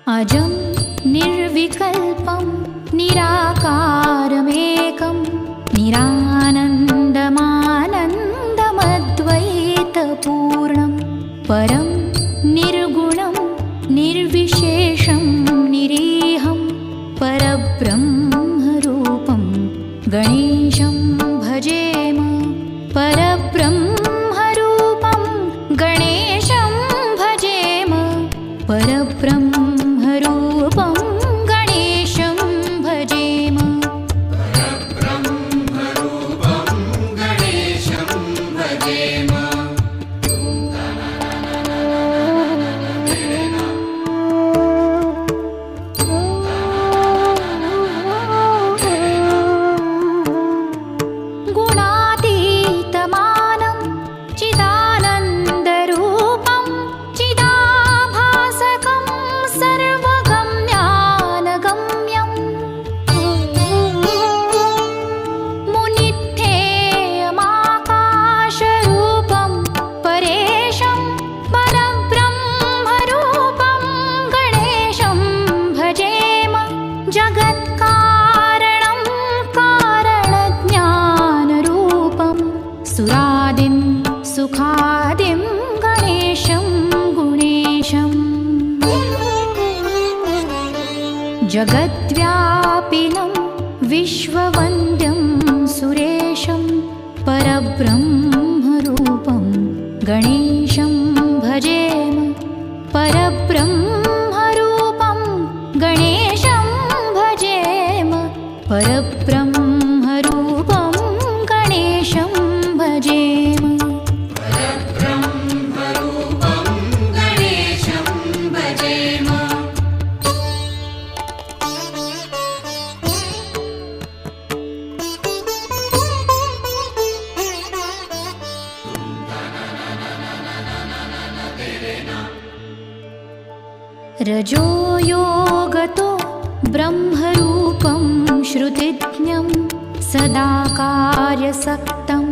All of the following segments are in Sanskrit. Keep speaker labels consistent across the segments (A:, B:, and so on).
A: अजं निर्विकल्पं निराकारमेकं निरानन्दमानन्दमद्वैतपूर्णं परं निर्गुणं निर्विशेषं निरीहं परब्रह्मरूपं गणेशं भजेम। परब्रह्मरूपं गणेशं भजेम। परब्रह्मरूपं गणेशं भजेम।
B: परब्रह्मरूपं गणेशं भजेम।
A: गुणातीतमानं चिदानन्दरूपं चिदाभासकं सर्वगम्यानगम्यं मुनिध्येयमाकाशरूपं परेशं परब्रह्मरूपं गणेशं भजेम। जगत्कारणं कारणज्ञानरूपं सुरादिं सुखादिं गणेशं गुणेशम्। जगद्व्यापिनं विश्ववन्द्यं सुरेशं परब्रह्मरूपं गणेशं भजेम। परब्रह्मरूपं गणेशं भजेम। परब्रह्मरूपं गणेशं भजेम।
B: परब्रह्मरूपं गणेशं भजेम।
A: रजो योगतो ब्रह्मरूपं श्रुतिज्ञं सदा कार्यसक्तं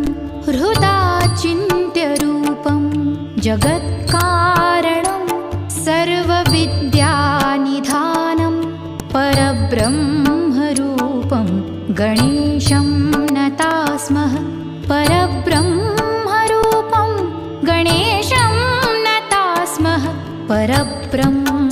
A: हृदा चिन्त्यरूपं जगत्कारणं सर्वविद्यानिधानं परब्रह्मरूपं गणेशं नतास्मः। परब्रह्मरूपं गणेशं नतास्मः। परब्रह्म